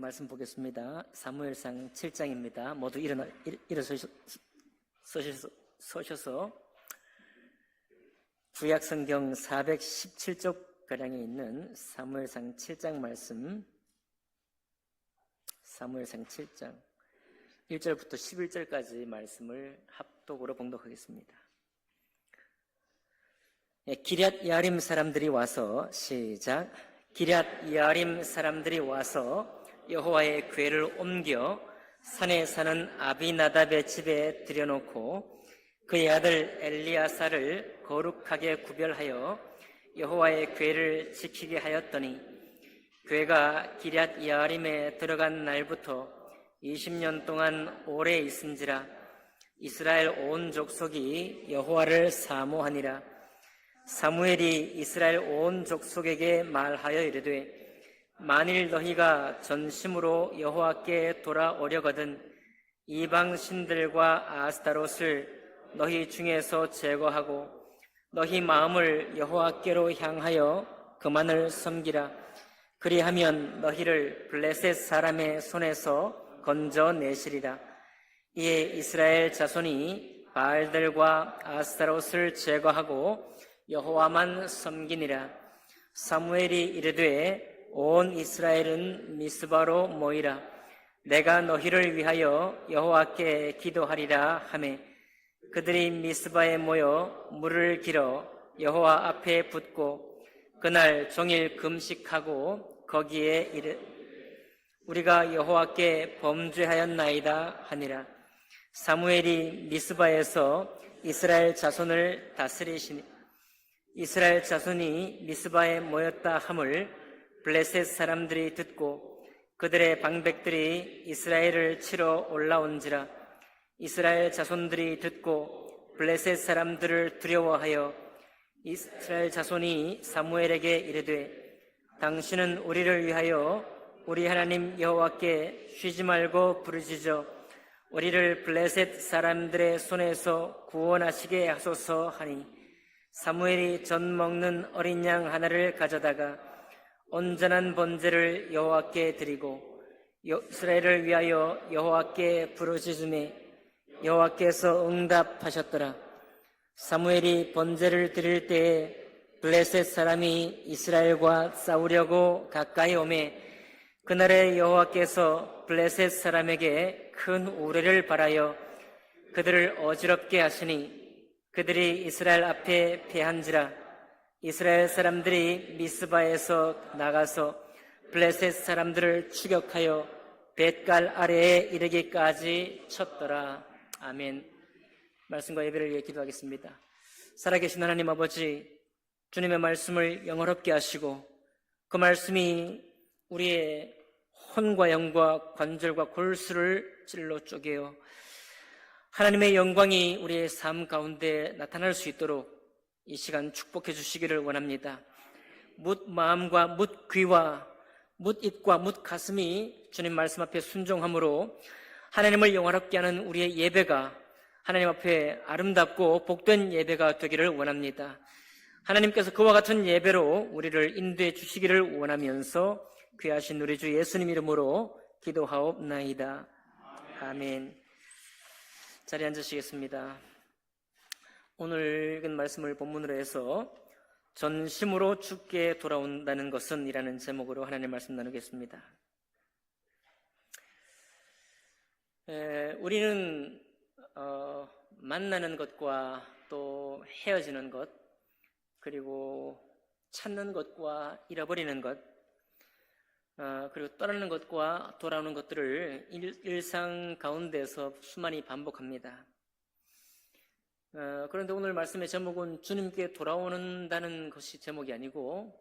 말씀 보겠습니다. 사무엘상 7장입니다. 모두 일어서셔서 구약성경 417쪽가량에 있는 사무엘상 7장 말씀, 사무엘상 7장 1절부터 11절까지 말씀을 합독으로 봉독하겠습니다. 기럇 야림 사람들이 와서 시작. 기럇 야림 사람들이 와서 여호와의 궤를 옮겨 산에 사는 아비나답의 집에 들여놓고 그의 아들 엘리아사를 거룩하게 구별하여 여호와의 궤를 지키게 하였더니 궤가 기럇 야림에 들어간 날부터 20년 동안 오래 있은지라. 이스라엘 온 족속이 여호와를 사모하니라. 사무엘이 이스라엘 온 족속에게 말하여 이르되 만일 너희가 전심으로 여호와께 돌아오려거든 이방 신들과 아스타롯을 너희 중에서 제거하고 너희 마음을 여호와께로 향하여 그만을 섬기라. 그리하면 너희를 블레셋 사람의 손에서 건져내시리라. 이에 이스라엘 자손이 바알들과 아스타롯을 제거하고 여호와만 섬기니라. 사무엘이 이르되 온 이스라엘은 미스바로 모이라. 내가 너희를 위하여 여호와께 기도하리라 하매 그들이 미스바에 모여 물을 길어 여호와 앞에 붓고 그날 종일 금식하고 거기에 우리가 여호와께 범죄하였나이다 하니라. 사무엘이 미스바에서 이스라엘 자손을 다스리시니 이스라엘 자손이 미스바에 모였다 함을 블레셋 사람들이 듣고 그들의 방백들이 이스라엘을 치러 올라온지라. 이스라엘 자손들이 듣고 블레셋 사람들을 두려워하여 이스라엘 자손이 사무엘에게 이르되 당신은 우리를 위하여 우리 하나님 여호와께 쉬지 말고 부르짖어 우리를 블레셋 사람들의 손에서 구원하시게 하소서 하니 사무엘이 전 먹는 어린 양 하나를 가져다가 온전한 번제를 여호와께 드리고 이스라엘을 위하여 여호와께 부르짖음에 여호와께서 응답하셨더라. 사무엘이 번제를 드릴 때에 블레셋 사람이 이스라엘과 싸우려고 가까이 오매 그날에 여호와께서 블레셋 사람에게 큰 우레를 발하여 그들을 어지럽게 하시니 그들이 이스라엘 앞에 패한지라. 이스라엘 사람들이 미스바에서 나가서 블레셋 사람들을 추격하여 벳갈 아래에 이르기까지 쳤더라. 아멘. 말씀과 예배를 위해 기도하겠습니다. 살아계신 하나님 아버지, 주님의 말씀을 영어롭게 하시고 그 말씀이 우리의 혼과 영과 관절과 골수를 찔러 쪼개어 하나님의 영광이 우리의 삶 가운데 나타날 수 있도록 이 시간 축복해 주시기를 원합니다. 뭇 마음과 뭇 귀와 뭇 입과 뭇 가슴이 주님 말씀 앞에 순종함으로 하나님을 영화롭게 하는 우리의 예배가 하나님 앞에 아름답고 복된 예배가 되기를 원합니다. 하나님께서 그와 같은 예배로 우리를 인도해 주시기를 원하면서 귀하신 우리 주 예수님 이름으로 기도하옵나이다. 아멘. 자리에 앉으시겠습니다. 오늘 읽은 말씀을 본문으로 해서 전심으로 주께 돌아온다는 것은 이라는 제목으로 하나님의 말씀 나누겠습니다. 우리는 만나는 것과 또 헤어지는 것 그리고 찾는 것과 잃어버리는 것 그리고 떠나는 것과 돌아오는 것들을 일상 가운데서 수많이 반복합니다. 그런데 오늘 말씀의 제목은 주님께 돌아온다는 것이 제목이 아니고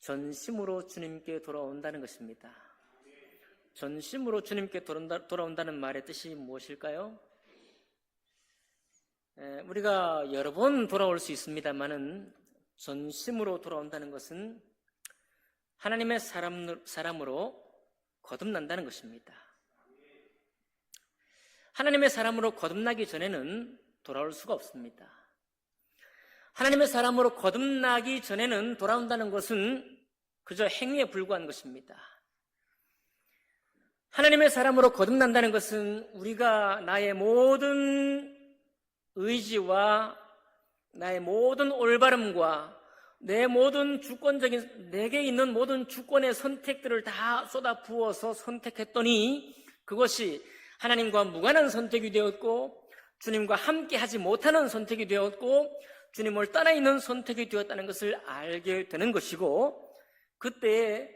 전심으로 주님께 돌아온다는 것입니다. 전심으로 주님께 돌아온다는 말의 뜻이 무엇일까요? 우리가 여러 번 돌아올 수 있습니다만은 전심으로 돌아온다는 것은 하나님의 사람으로 거듭난다는 것입니다. 하나님의 사람으로 거듭나기 전에는 돌아올 수가 없습니다. 하나님의 사람으로 거듭나기 전에는 돌아온다는 것은 그저 행위에 불과한 것입니다. 하나님의 사람으로 거듭난다는 것은 우리가 나의 모든 의지와 나의 모든 올바름과 내 모든 주권적인, 내게 있는 모든 주권의 선택들을 다 쏟아 부어서 선택했더니 그것이 하나님과 무관한 선택이 되었고 주님과 함께 하지 못하는 선택이 되었고 주님을 떠나 있는 선택이 되었다는 것을 알게 되는 것이고, 그때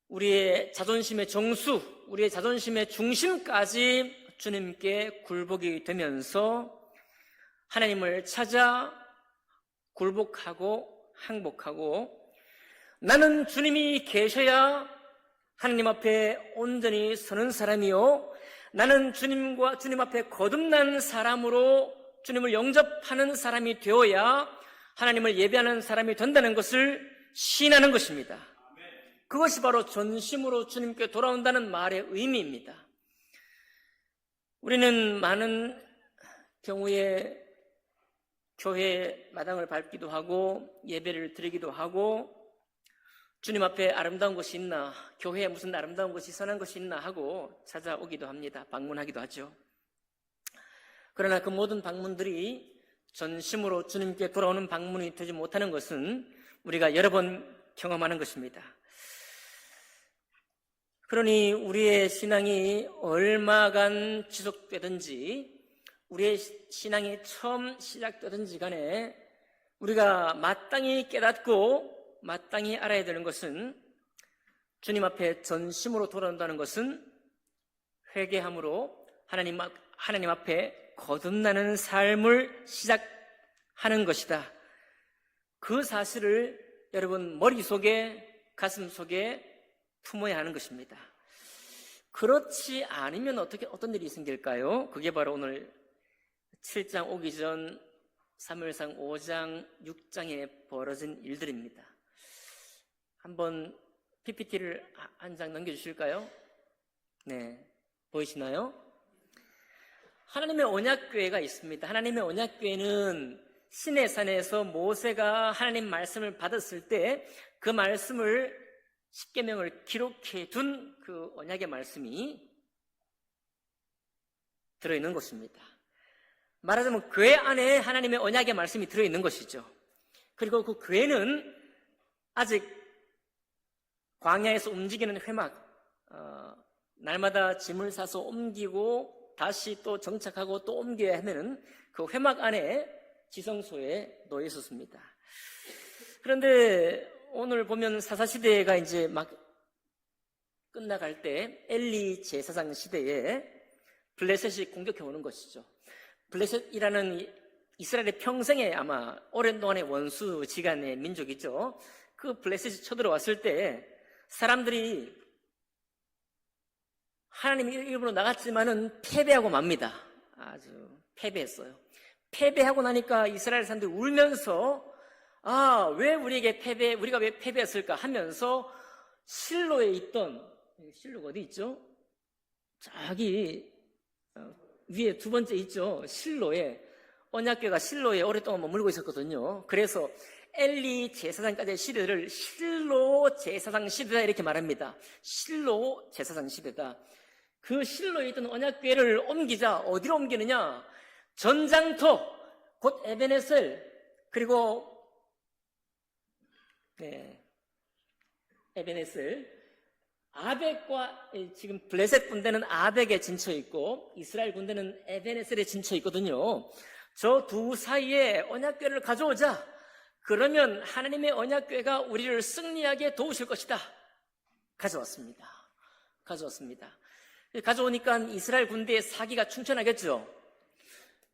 우리의 자존심의 정수, 우리의 자존심의 중심까지 주님께 굴복이 되면서 하나님을 찾아 굴복하고 항복하고, 나는 주님이 계셔야 하나님 앞에 온전히 서는 사람이요, 나는 주님 앞에 거듭난 사람으로 주님을 영접하는 사람이 되어야 하나님을 예배하는 사람이 된다는 것을 시인하는 것입니다. 그것이 바로 전심으로 주님께 돌아온다는 말의 의미입니다. 우리는 많은 경우에 교회 마당을 밟기도 하고 예배를 드리기도 하고 주님 앞에 아름다운 것이 있나, 교회에 무슨 아름다운 것이 선한 것이 있나 하고 찾아오기도 합니다. 방문하기도 하죠. 그러나 그 모든 방문들이 전심으로 주님께 돌아오는 방문이 되지 못하는 것은 우리가 여러 번 경험하는 것입니다. 그러니 우리의 신앙이 얼마간 지속되든지, 우리의 신앙이 처음 시작되든지 간에 우리가 마땅히 깨닫고 마땅히 알아야 되는 것은, 주님 앞에 전심으로 돌아온다는 것은 회개함으로 하나님 앞에 거듭나는 삶을 시작하는 것이다. 그 사실을 여러분 머릿속에, 가슴속에 품어야 하는 것입니다. 그렇지 않으면 어떤 일이 생길까요? 그게 바로 오늘 7장 오기 전 사무엘상 5장, 6장에 벌어진 일들입니다. 한번 PPT를 한 장 넘겨주실까요? 네, 보이시나요? 하나님의 언약궤가 있습니다. 하나님의 언약궤는 시내산에서 모세가 하나님 말씀을 받았을 때 그 말씀을 십계명을 기록해 둔 그 언약의 말씀이 들어있는 것입니다. 말하자면 궤 안에 하나님의 언약의 말씀이 들어있는 것이죠. 그리고 그 궤는 아직 광야에서 움직이는 회막, 날마다 짐을 사서 옮기고 다시 또 정착하고 또 옮겨야 하는 그 회막 안에 지성소에 놓여 있었습니다. 그런데 오늘 보면 사사시대가 이제 막 끝나갈 때 엘리 제사장 시대에 블레셋이 공격해 오는 것이죠. 블레셋이라는 이스라엘의 평생에 아마 오랜 동안의 원수지간의 민족이죠. 그 블레셋이 쳐들어왔을 때 사람들이 하나님의 일부러 나갔지만은 패배하고 맙니다. 아주 패배했어요. 패배하고 나니까 이스라엘 사람들이 울면서 왜 우리가 왜 패배했을까 하면서 실로에 있던, 실로가 어디 있죠? 저기 위에 두 번째 있죠? 실로에, 언약궤가 실로에 오랫동안 머물고 있었거든요. 그래서 엘리 제사장까지의 시대를 실로 제사장 시대다 이렇게 말합니다. 실로 제사장 시대다. 그 실로에 있던 언약궤를 옮기자. 어디로 옮기느냐? 전장터, 곧 에베네셀, 그리고 에베네셀, 아벡과, 지금 블레셋 군대는 아벡에 진쳐 있고 이스라엘 군대는 에베네셀에 진쳐 있거든요. 저 두 사이에 언약궤를 가져오자. 그러면 하나님의 언약궤가 우리를 승리하게 도우실 것이다. 가져왔습니다. 가져오니까 이스라엘 군대의 사기가 충천하겠죠.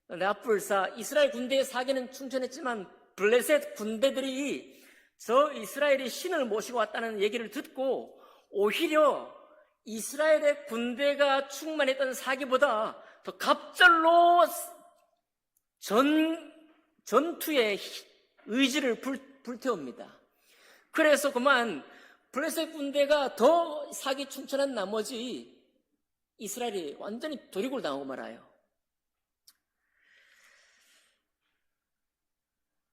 납불사, 이스라엘 군대의 사기는 충천했지만 블레셋 군대들이 저 이스라엘이 신을 모시고 왔다는 얘기를 듣고 오히려 이스라엘의 군대가 충만했던 사기보다 더 갑절로 전투의 의지를 불태웁니다. 그래서 그만 블레셋 군대가 더 사기 충천한 나머지 이스라엘이 완전히 도륙을 당하고 말아요.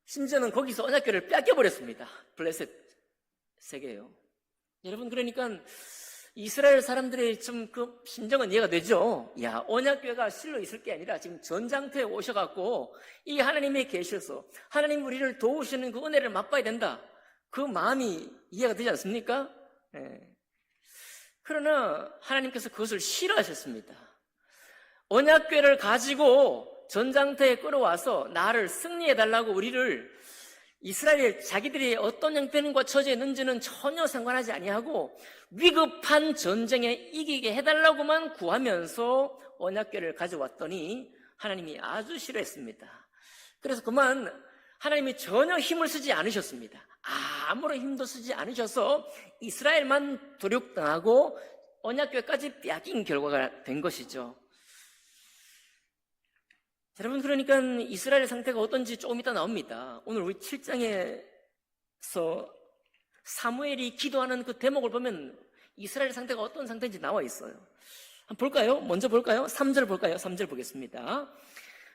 심지어는 거기서 언약궤를 뺏겨버렸습니다. 블레셋 세계예요. 여러분, 그러니까 이스라엘 사람들의 좀 그 심정은 이해가 되죠. 야, 언약궤가 실로 있을 게 아니라 지금 전장터에 오셔갖고 이 하나님의 계셔서 하나님 우리를 도우시는 그 은혜를 맛봐야 된다. 그 마음이 이해가 되지 않습니까? 예. 그러나 하나님께서 그것을 싫어하셨습니다. 언약궤를 가지고 전장터에 끌어와서 나를 승리해달라고 우리를 이스라엘 자기들이 어떤 형편과 처지에 있는지는 전혀 상관하지 아니하고 위급한 전쟁에 이기게 해달라고만 구하면서 언약궤를 가져왔더니 하나님이 아주 싫어했습니다. 그래서 그만 하나님이 전혀 힘을 쓰지 않으셨습니다. 아무런 힘도 쓰지 않으셔서 이스라엘만 도륙당하고 언약궤까지 빼앗긴 결과가 된 것이죠. 여러분, 그러니까 이스라엘 상태가 어떤지 조금 이따 나옵니다. 오늘 우리 7장에서 사무엘이 기도하는 그 대목을 보면 이스라엘 상태가 어떤 상태인지 나와 있어요. 한번 볼까요? 먼저 볼까요? 3절 볼까요? 3절 보겠습니다.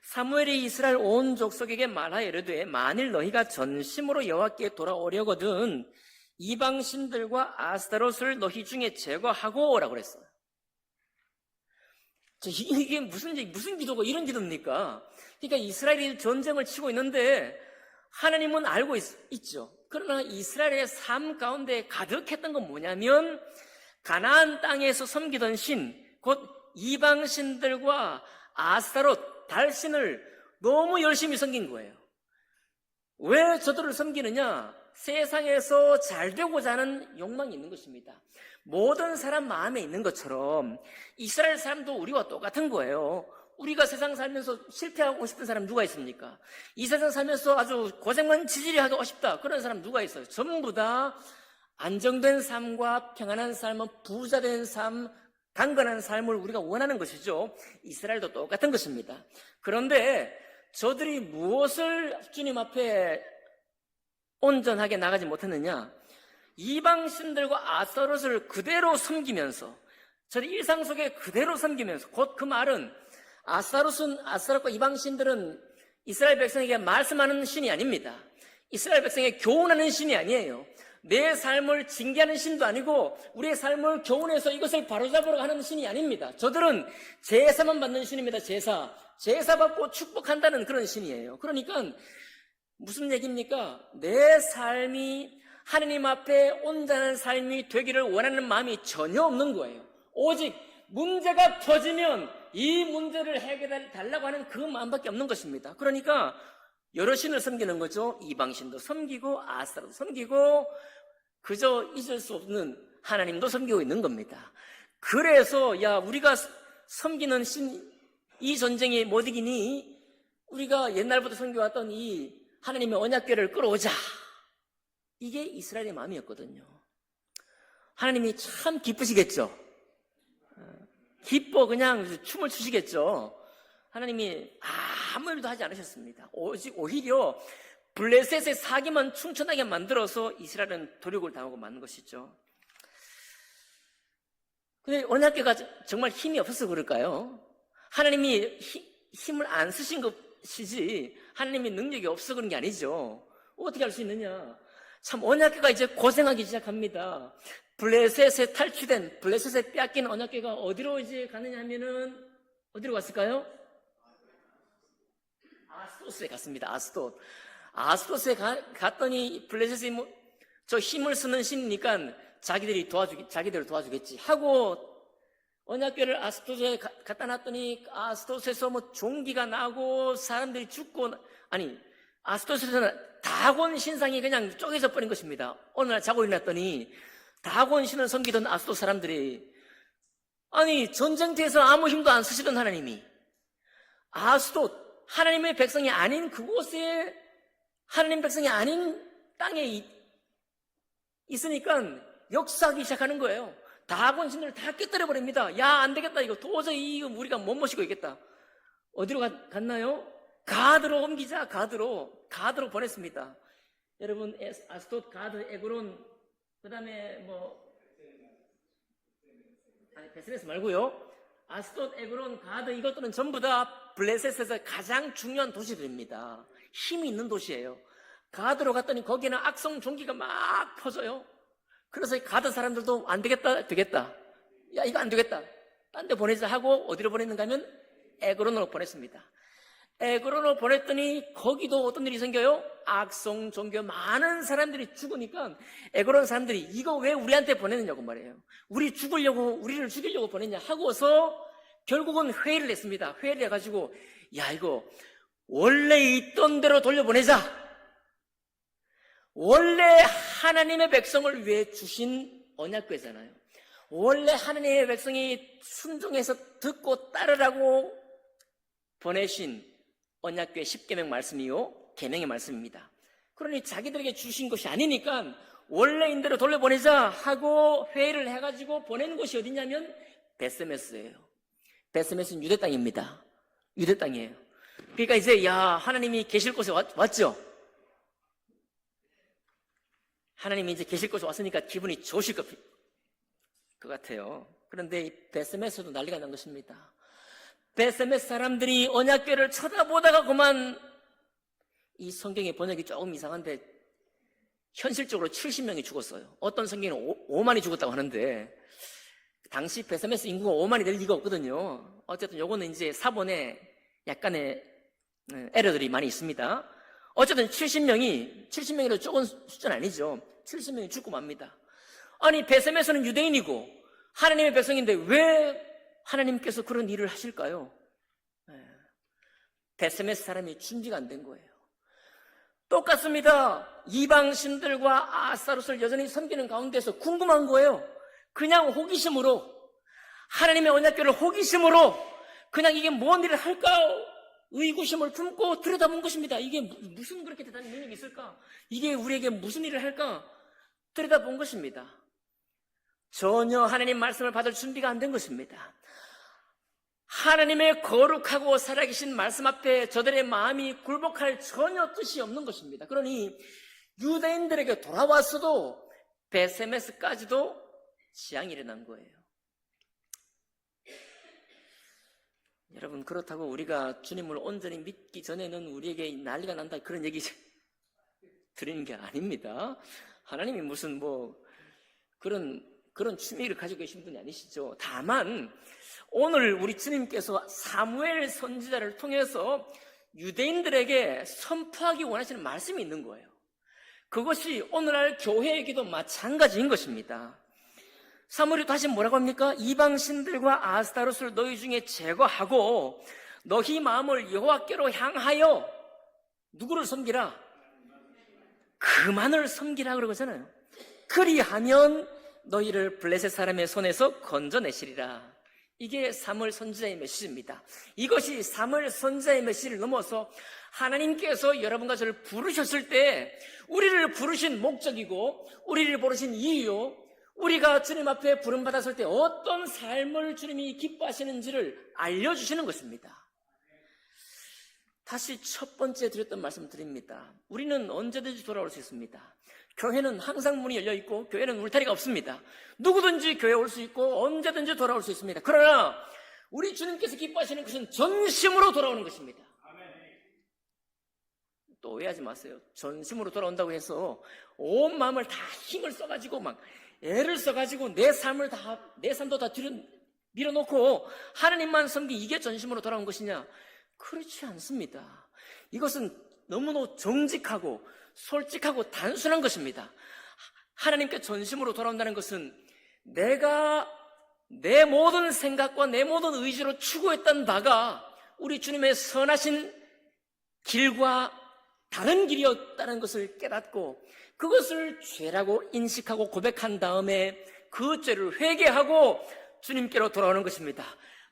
사무엘이 이스라엘 온 족속에게 말하여 이르되 만일 너희가 전심으로 여호와께 돌아오려거든 이방신들과 아스타롯을 너희 중에 제거하고 오라고 그랬어요. 이게 무슨 기도가 이런 기도입니까? 그러니까 이스라엘이 전쟁을 치고 있는데 하나님은 알고 있죠. 그러나 이스라엘의 삶 가운데 가득했던 건 뭐냐면 가나안 땅에서 섬기던 신, 곧 이방신들과 아스타롯, 달신을 너무 열심히 섬긴 거예요. 왜 저들을 섬기느냐? 세상에서 잘 되고자 하는 욕망이 있는 것입니다. 모든 사람 마음에 있는 것처럼 이스라엘 사람도 우리와 똑같은 거예요. 우리가 세상 살면서 실패하고 싶은 사람 누가 있습니까? 이 세상 살면서 아주 고생만 지질이 하고 싶다, 그런 사람 누가 있어요? 전부 다 안정된 삶과 평안한 삶은 부자된 삶, 강건한 삶을 우리가 원하는 것이죠. 이스라엘도 똑같은 것입니다. 그런데 저들이 무엇을 주님 앞에 온전하게 나가지 못했느냐? 이방신들과 아스타롯을 그대로 섬기면서, 저희 일상 속에 그대로 섬기면서, 곧 그 말은 아스타롯과 이방신들은 이스라엘 백성에게 말씀하는 신이 아닙니다. 이스라엘 백성에게 교훈하는 신이 아니에요. 내 삶을 징계하는 신도 아니고 우리의 삶을 교훈해서 이것을 바로잡으러 하는 신이 아닙니다. 저들은 제사만 받는 신입니다. 제사 받고 축복한다는 그런 신이에요. 그러니까 무슨 얘기입니까? 내 삶이 하나님 앞에 온전한 삶이 되기를 원하는 마음이 전혀 없는 거예요. 오직 문제가 터지면 이 문제를 해결해 달라고 하는 그 마음밖에 없는 것입니다. 그러니까 여러 신을 섬기는 거죠. 이방신도 섬기고 아스타롯도 섬기고 그저 잊을 수 없는 하나님도 섬기고 있는 겁니다. 그래서 야, 우리가 섬기는 신, 이 전쟁에 못 이기니 우리가 옛날부터 섬겨왔던 이 하나님의 언약궤를 끌어오자. 이게 이스라엘의 마음이었거든요. 하나님이 참 기쁘시겠죠. 기뻐 그냥 춤을 추시겠죠. 하나님이 아무 일도 하지 않으셨습니다. 오히려 블레셋의 사기만 충천하게 만들어서 이스라엘은 도륙을 당하고 만 것이죠. 근데 언약궤가 정말 힘이 없어서 그럴까요? 하나님이 힘을 안 쓰신 것이지 하나님이 능력이 없어서 그런 게 아니죠. 어떻게 할 수 있느냐? 참 언약궤가 이제 고생하기 시작합니다. 블레셋에 탈취된, 블레셋에 빼앗긴 언약궤가 어디로 이제 가느냐 하면은 어디로 갔을까요? 아스돗에 갔습니다. 아스돗에 갔더니 블레셋이 저 힘을 쓰는 신이니까 자기들을 도와주겠지 하고 언약궤를 아스돗에 갖다 놨더니 아스돗에서 종기가 나고 사람들이 죽고, 아니 아스돗에서는 다곤 신상이 그냥 쪼개져 버린 것입니다. 어느 날 자고 일어났더니 다곤 신을 섬기던 아스돗 사람들이, 아니 전쟁터에서 아무 힘도 안 쓰시던 하나님이 아스돗, 하나님의 백성이 아닌 그곳에, 하나님 백성이 아닌 땅에 있으니까 역사하기 시작하는 거예요. 다곤 신을 다 깨뜨려 버립니다. 야, 안 되겠다, 이거 도저히 우리가 못 모시고 있겠다. 어디로 갔나요? 가드로 옮기자. 가드로 보냈습니다. 여러분, 아스돗, 가드, 에그론, 그 다음에 베스레스 말고요. 아스돗, 에그론, 가드, 이것들은 전부 다 블레셋에서 가장 중요한 도시들입니다. 힘이 있는 도시예요. 가드로 갔더니 거기는 악성 종기가 막 퍼져요. 그래서 가드 사람들도 안 되겠다. 야, 이거 안 되겠다. 딴 데 보내자 하고 어디로 보냈는가 하면 에그론으로 보냈습니다. 에그론으로 보냈더니 거기도 어떤 일이 생겨요? 악성 종교 많은 사람들이 죽으니까 에그론 사람들이 이거 왜 우리한테 보냈느냐고 말이에요. 우리를 죽이려고 보냈냐 하고서 결국은 회의를 했습니다. 회의를 해가지고 야, 이거 원래 있던 대로 돌려보내자. 원래 하나님의 백성을 위해 주신 언약궤잖아요. 원래 하나님의 백성이 순종해서 듣고 따르라고 보내신 언약궤 10계명 말씀이요, 계명의 말씀입니다. 그러니 자기들에게 주신 것이 아니니까 원래인대로 돌려보내자 하고 회의를 해가지고 보낸 곳이 어디냐면 베스메스예요. 베스메스는 유대 땅입니다. 유대 땅이에요. 그러니까 이제 야, 하나님이 계실 곳에 왔죠? 하나님이 이제 계실 곳에 왔으니까 기분이 좋으실 것 같아요. 그런데 이 베스메스도 난리가 난 것입니다. 베스메스 사람들이 언약궤를 쳐다보다가 그만, 이 성경의 번역이 조금 이상한데 현실적으로 70명이 죽었어요. 어떤 성경에는 5만이 죽었다고 하는데 당시 베스메스 인구가 5만이 될 리가 없거든요. 어쨌든 요거는 이제 사본에 약간의 에러들이 많이 있습니다. 어쨌든 70명이라도 적은 숫자는 아니죠. 70명이 죽고 맙니다. 아니, 베스메스는 유대인이고 하나님의 백성인데 왜 하나님께서 그런 일을 하실까요? 베스메스 사람이 준비가 안 된 거예요. 똑같습니다. 이방신들과 아스타롯을 여전히 섬기는 가운데서 궁금한 거예요. 그냥 호기심으로, 하나님의 언약궤를 호기심으로 그냥 이게 뭔 일을 할까 의구심을 품고 들여다본 것입니다. 이게 무슨 그렇게 대단한 능력이 있을까? 이게 우리에게 무슨 일을 할까? 들여다본 것입니다. 전혀 하나님 말씀을 받을 준비가 안 된 것입니다. 하나님의 거룩하고 살아계신 말씀 앞에 저들의 마음이 굴복할 전혀 뜻이 없는 것입니다. 그러니 유대인들에게 돌아왔어도 베세메스까지도 재앙이 일어난 거예요. 여러분, 그렇다고 우리가 주님을 온전히 믿기 전에는 우리에게 난리가 난다, 그런 얘기 드리는 게 아닙니다. 하나님이 무슨 그런 취미를 가지고 계신 분이 아니시죠. 다만 오늘 우리 주님께서 사무엘 선지자를 통해서 유대인들에게 선포하기 원하시는 말씀이 있는 거예요. 그것이 오늘날 교회에게도 마찬가지인 것입니다. 사무엘이 다시 뭐라고 합니까? 이방신들과 아스타롯을 너희 중에 제거하고 너희 마음을 여호와께로 향하여 누구를 섬기라? 그만을 섬기라 그러잖아요. 그리하면 너희를 블레셋 사람의 손에서 건져내시리라. 이게 사무엘 선지자의 메시지입니다. 이것이 사무엘 선지자의 메시지를 넘어서 하나님께서 여러분과 저를 부르셨을 때 우리를 부르신 목적이고 우리를 부르신 이유, 우리가 주님 앞에 부름받았을 때 어떤 삶을 주님이 기뻐하시는지를 알려주시는 것입니다. 다시 첫 번째 드렸던 말씀을 드립니다. 우리는 언제든지 돌아올 수 있습니다. 교회는 항상 문이 열려있고 교회는 울타리가 없습니다. 누구든지 교회에 올 수 있고 언제든지 돌아올 수 있습니다. 그러나 우리 주님께서 기뻐하시는 것은 전심으로 돌아오는 것입니다. 또 오해하지 마세요. 전심으로 돌아온다고 해서 온 마음을 다 힘을 써가지고 막 애를 써가지고 내 삶도 다 뒤로 밀어놓고 하나님만 섬기, 이게 전심으로 돌아온 것이냐? 그렇지 않습니다. 이것은 너무나 정직하고 솔직하고 단순한 것입니다. 하나님께 전심으로 돌아온다는 것은 내가 내 모든 생각과 내 모든 의지로 추구했던 바가 우리 주님의 선하신 길과 다른 길이었다는 것을 깨닫고 그것을 죄라고 인식하고 고백한 다음에 그 죄를 회개하고 주님께로 돌아오는 것입니다.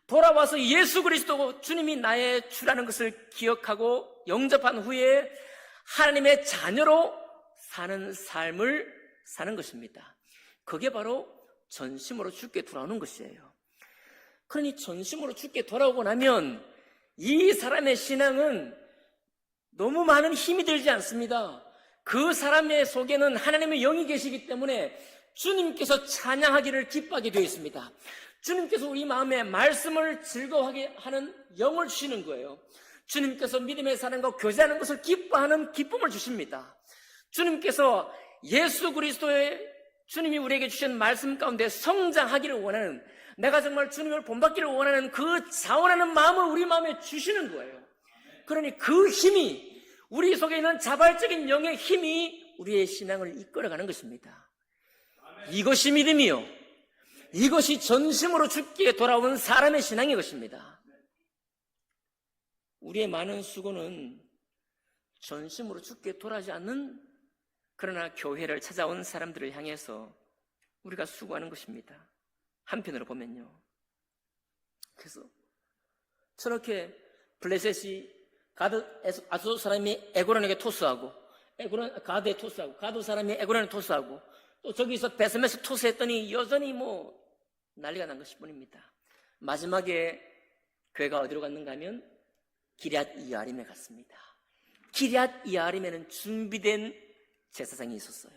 돌아와서 예수 그리스도 주님이 나의 주라는 것을 기억하고 영접한 후에 하나님의 자녀로 사는 삶을 사는 것입니다. 그게 바로 전심으로 주께 돌아오는 것이에요. 그러니 전심으로 주께 돌아오고 나면 이 사람의 신앙은 너무 많은 힘이 들지 않습니다. 그 사람의 속에는 하나님의 영이 계시기 때문에 주님께서 찬양하기를 기뻐하게 되어 있습니다. 주님께서 우리 마음에 말씀을 즐거워하게 하는 영을 주시는 거예요. 주님께서 믿음의 사랑과 교제하는 것을 기뻐하는 기쁨을 주십니다. 주님께서 예수 그리스도의 주님이 우리에게 주신 말씀 가운데 성장하기를 원하는, 내가 정말 주님을 본받기를 원하는 그 자원하는 마음을 우리 마음에 주시는 거예요. 그러니 그 힘이, 우리 속에 있는 자발적인 영의 힘이 우리의 신앙을 이끌어가는 것입니다. 이것이 믿음이요, 이것이 전심으로 주께 돌아온 사람의 신앙인 것입니다. 우리의 많은 수고는 전심으로 주께 돌아오지 않는, 그러나 교회를 찾아온 사람들을 향해서 우리가 수고하는 것입니다. 한편으로 보면요, 그래서 저렇게 블레셋이 아수 사람이 에고론에게 토스하고, 가드에 토스하고, 가드 사람이 에고론에 토스하고, 또 저기서 베스메스 토스했더니 여전히 난리가 난 것일 뿐입니다. 마지막에 교회가 어디로 갔는가 하면 기럇 이아림에 갔습니다. 기럇 이아림에는 준비된 제사장이 있었어요.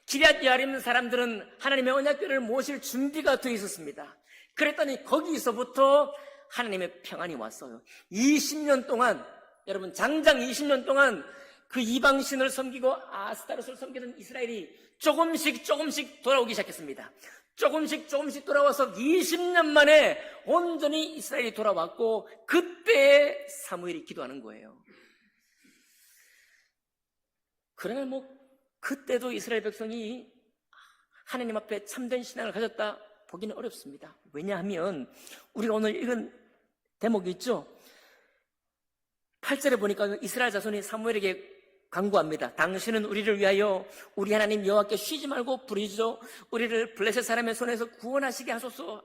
기럇 이아림 사람들은 하나님의 언약궤를 모실 준비가 되어 있었습니다. 그랬더니 거기서부터 하나님의 평안이 왔어요. 20년 동안, 여러분, 장장 20년 동안 그 이방신을 섬기고 아스타롯을 섬기던 이스라엘이 조금씩 돌아오기 시작했습니다. 조금씩 돌아와서 20년 만에 온전히 이스라엘이 돌아왔고, 그때 사무엘이 기도하는 거예요. 그러나 그때도 이스라엘 백성이 하나님 앞에 참된 신앙을 가졌다 보기는 어렵습니다. 왜냐하면 우리가 오늘 읽은 대목이 있죠. 8절에 보니까 이스라엘 자손이 사무엘에게 간구합니다. 당신은 우리를 위하여 우리 하나님 여호와께 쉬지 말고 부르짖어 우리를 블레셋 사람의 손에서 구원하시게 하소서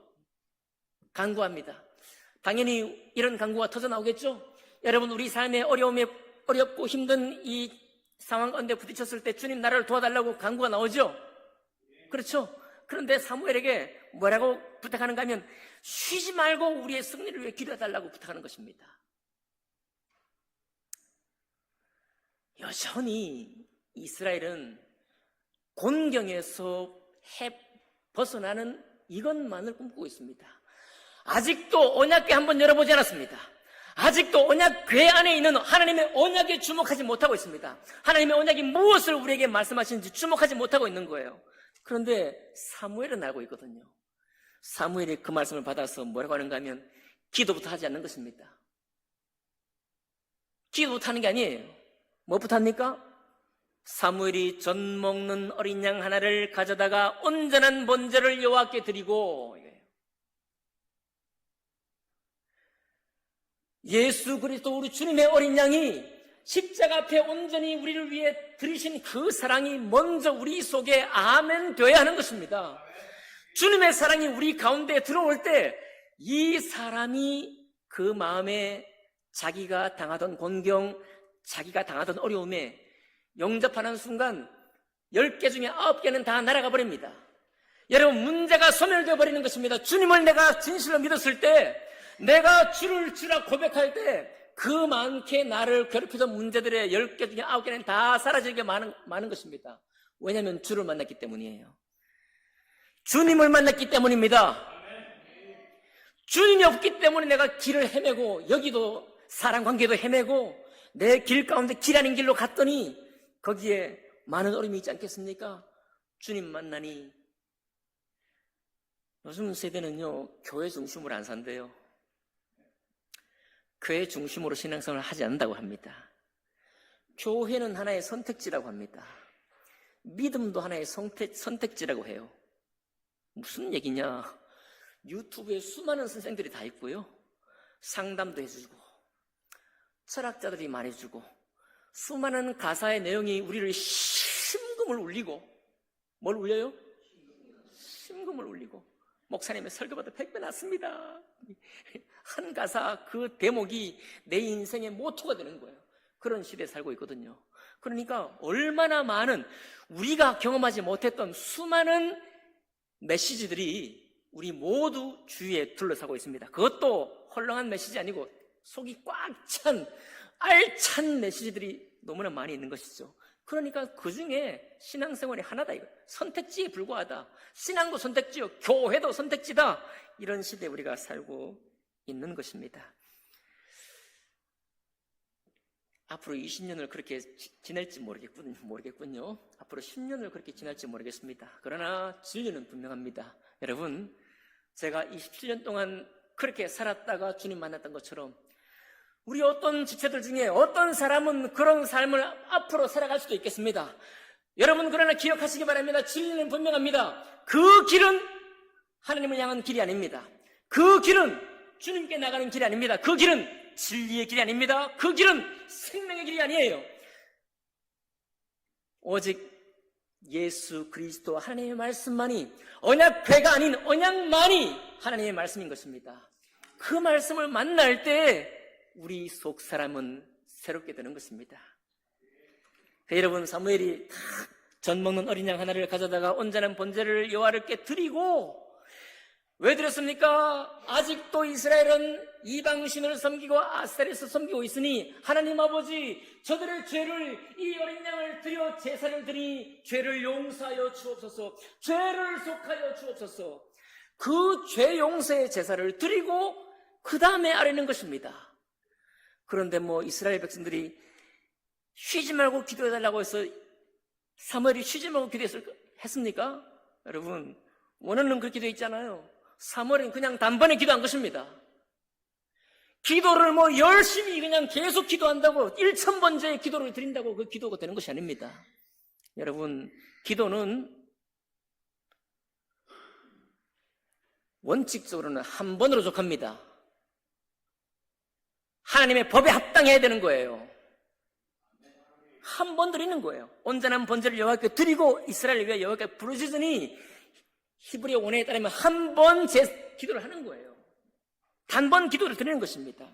간구합니다. 당연히 이런 간구가 터져 나오겠죠. 여러분, 우리 삶의 어렵고 힘든 이 상황 가운데 부딪혔을 때 주님 나를 도와달라고 간구가 나오죠. 그렇죠. 그런데 사무엘에게 뭐라고 부탁하는가 하면 쉬지 말고 우리의 승리를 위해 기도해달라고 부탁하는 것입니다. 여전히 이스라엘은 곤경에서 벗어나는 이것만을 꿈꾸고 있습니다. 아직도 언약궤 한번 열어보지 않았습니다. 아직도 언약궤 안에 있는 하나님의 언약에 주목하지 못하고 있습니다. 하나님의 언약이 무엇을 우리에게 말씀하시는지 주목하지 못하고 있는 거예요. 그런데 사무엘은 알고 있거든요. 사무엘이 그 말씀을 받아서 뭐라고 하는가 하면 기도부터 하지 않는 것입니다. 기도부터 하는 게 아니에요. 뭐부터 합니까? 사무엘이 전 먹는 어린 양 하나를 가져다가 온전한 번제를 여호와께 드리고, 예수 그리스도 우리 주님의 어린 양이 십자가 앞에 온전히 우리를 위해 드리신 그 사랑이 먼저 우리 속에 아멘 되어야 하는 것입니다. 주님의 사랑이 우리 가운데 들어올 때 이 사람이 그 마음에 자기가 당하던 곤경, 자기가 당하던 어려움에 영접하는 순간 10개 중에 9개는 다 날아가 버립니다. 여러분, 문제가 소멸되어 버리는 것입니다. 주님을 내가 진실로 믿었을 때, 내가 주를 주라 고백할 때 그 많게 나를 괴롭히던 문제들의 10개 중에 9개는 다 사라지게 많은 것입니다. 왜냐하면 주를 만났기 때문이에요. 주님을 만났기 때문입니다. 주님이 없기 때문에 내가 길을 헤매고, 여기도 사랑관계도 헤매고, 내 길 가운데 길 아닌 길로 갔더니 거기에 많은 어려움이 있지 않겠습니까? 주님 만나니. 요즘 세대는요, 교회 중심으로 안 산대요. 교회 중심으로 신앙생활을 하지 않는다고 합니다. 교회는 하나의 선택지라고 합니다. 믿음도 하나의 선택지라고 해요. 무슨 얘기냐? 유튜브에 수많은 선생들이 다 있고요, 상담도 해주고 철학자들이 말해주고, 수많은 가사의 내용이 우리를 심금을 울리고, 뭘 울려요? 심금을 울리고, 목사님의 설교보다 100배 낫습니다. 한 가사 그 대목이 내 인생의 모토가 되는 거예요. 그런 시대에 살고 있거든요. 그러니까 얼마나 많은 우리가 경험하지 못했던 수많은 메시지들이 우리 모두 주위에 둘러싸고 있습니다. 그것도 헐렁한 메시지 아니고 속이 꽉 찬 알찬 메시지들이 너무나 많이 있는 것이죠. 그러니까 그 중에 신앙생활이 하나다, 이거. 선택지에 불과하다. 신앙도 선택지요, 교회도 선택지다. 이런 시대에 우리가 살고 있는 것입니다. 앞으로 20년을 그렇게 지낼지 모르겠군요. 앞으로 10년을 그렇게 지낼지 모르겠습니다. 그러나 진리는 분명합니다. 여러분, 제가 27년 동안 그렇게 살았다가 주님 만났던 것처럼 우리 어떤 지체들 중에 어떤 사람은 그런 삶을 앞으로 살아갈 수도 있겠습니다. 여러분 그러나 기억하시기 바랍니다. 진리는 분명합니다. 그 길은 하나님을 향한 길이 아닙니다. 그 길은 주님께 나가는 길이 아닙니다. 그 길은 진리의 길이 아닙니다. 그 길은 생명의 길이 아니에요. 오직 예수 그리스도 하나님의 말씀만이, 언약궤가 아닌 언약만이 하나님의 말씀인 것입니다. 그 말씀을 만날 때 우리 속 사람은 새롭게 되는 것입니다. 여러분, 사무엘이 전 먹는 어린 양 하나를 가져다가 온전한 번제를 여호와께 드리고, 왜 드렸습니까? 아직도 이스라엘은 이방신을 섬기고 아스타렛을 섬기고 있으니 하나님 아버지, 저들의 죄를, 이 어린 양을 드려 제사를 드리니 죄를 용서하여 주옵소서, 죄를 속하여 주옵소서. 그 죄 용서의 제사를 드리고 그 다음에 아뢰는 것입니다. 그런데 이스라엘 백성들이 쉬지 말고 기도해달라고 해서 사무엘이 쉬지 말고 기도했습니까? 여러분, 원어는 그렇게 되어 있잖아요. 사무엘은 그냥 단번에 기도한 것입니다. 기도를 열심히 그냥 계속 기도한다고 1000번째의 기도를 드린다고 그 기도가 되는 것이 아닙니다. 여러분, 기도는 원칙적으로는 한 번으로 족합니다. 하나님의 법에 합당해야 되는 거예요. 한 번 드리는 거예요. 온전한 번제를 여호와께 드리고 이스라엘을 위해 여호와께 부르짖으니, 히브리 원어에 따르면 한 번 기도를 하는 거예요. 단번 기도를 드리는 것입니다.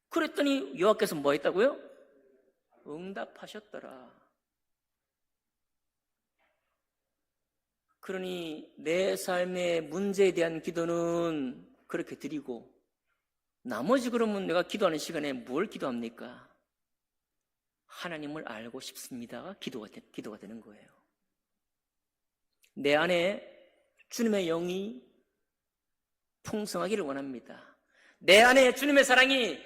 그랬더니 여호와께서 뭐 했다고요? 응답하셨더라. 그러니 내 삶의 문제에 대한 기도는 그렇게 드리고, 나머지 그러면 내가 기도하는 시간에 뭘 기도합니까? 하나님을 알고 싶습니다가 기도가 되는 거예요. 내 안에 주님의 영이 풍성하기를 원합니다. 내 안에 주님의 사랑이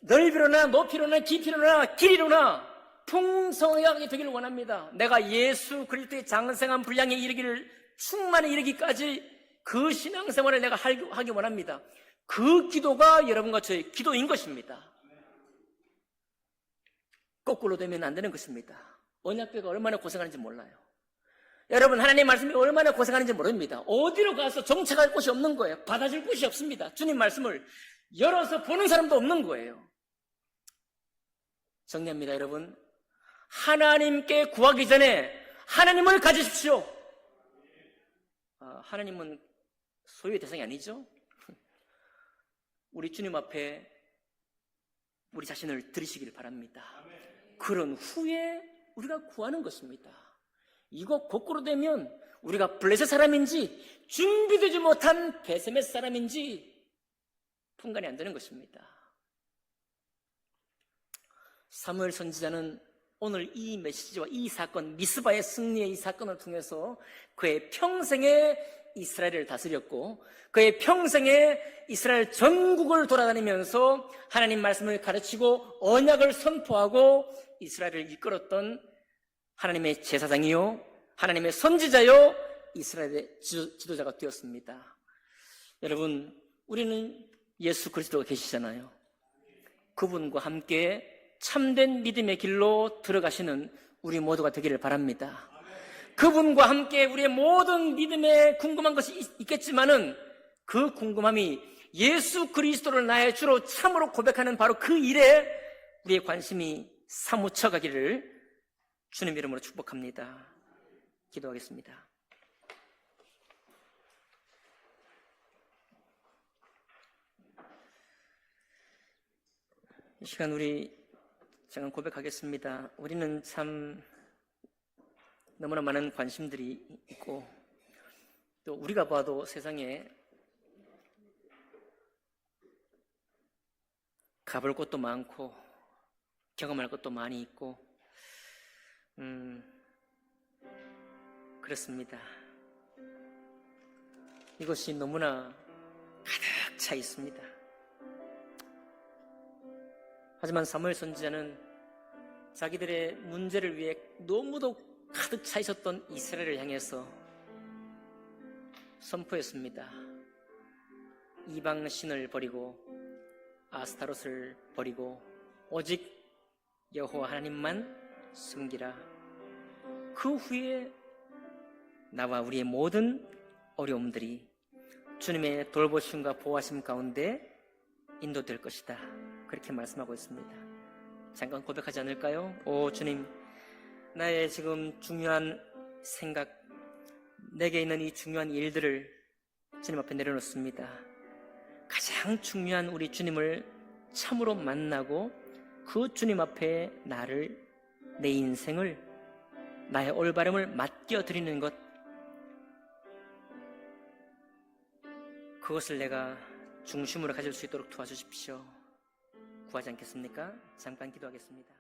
넓이로나 높이로나 깊이로나 길이로나 풍성하게 되기를 원합니다. 내가 예수 그리스도의 장성한 분량에 이르기를, 충만에 이르기까지 그 신앙생활을 내가 하기 원합니다. 그 기도가 여러분과 저의 기도인 것입니다. 거꾸로 되면 안 되는 것입니다. 언약궤가 얼마나 고생하는지 몰라요. 여러분, 하나님의 말씀이 얼마나 고생하는지 모릅니다. 어디로 가서 정착할 곳이 없는 거예요. 받아줄 곳이 없습니다. 주님 말씀을 열어서 보는 사람도 없는 거예요. 정리합니다, 여러분. 하나님께 구하기 전에 하나님을 가지십시오. 하나님은 소유의 대상이 아니죠. 우리 주님 앞에 우리 자신을 드리시기를 바랍니다. 그런 후에 우리가 구하는 것입니다. 이거 거꾸로 되면 우리가 블레셋 사람인지 준비되지 못한 베세메 사람인지 분간이 안 되는 것입니다. 사무엘 선지자는 오늘 이 메시지와 이 사건, 미스바의 승리의 이 사건을 통해서 그의 평생에 이스라엘을 다스렸고, 그의 평생에 이스라엘 전국을 돌아다니면서 하나님 말씀을 가르치고 언약을 선포하고 이스라엘을 이끌었던 하나님의 제사장이요, 하나님의 선지자요, 이스라엘의 지도자가 되었습니다. 여러분, 우리는 예수 그리스도가 계시잖아요. 그분과 함께 참된 믿음의 길로 들어가시는 우리 모두가 되기를 바랍니다. 그분과 함께 우리의 모든 믿음에 궁금한 것이 있겠지만은 그 궁금함이 예수 그리스도를 나의 주로 참으로 고백하는 바로 그 일에 우리의 관심이 사무쳐 가기를 주님 이름으로 축복합니다. 기도하겠습니다. 이 시간 우리 잠깐 고백하겠습니다. 우리는 참 너무나 많은 관심들이 있고, 또 우리가 봐도 세상에 가볼 곳도 많고 경험할 것도 많이 있고, 그렇습니다. 이것이 너무나 가득 차 있습니다. 하지만 사무엘 선지자는 자기들의 문제를 위해 너무도 가득 차 있었던 이스라엘을 향해서 선포했습니다. 이방 신을 버리고 아스타롯을 버리고 오직 여호와 하나님만 섬기라. 그 후에 나와 우리의 모든 어려움들이 주님의 돌보심과 보호하심 가운데 인도될 것이다. 그렇게 말씀하고 있습니다. 잠깐 고백하지 않을까요? 오 주님, 나의 지금 중요한 생각, 내게 있는 이 중요한 일들을 주님 앞에 내려놓습니다. 가장 중요한 우리 주님을 참으로 만나고 그 주님 앞에 나를, 내 인생을, 나의 올바름을 맡겨드리는 것, 그것을 내가 중심으로 가질 수 있도록 도와주십시오. 구하지 않겠습니까? 잠깐 기도하겠습니다.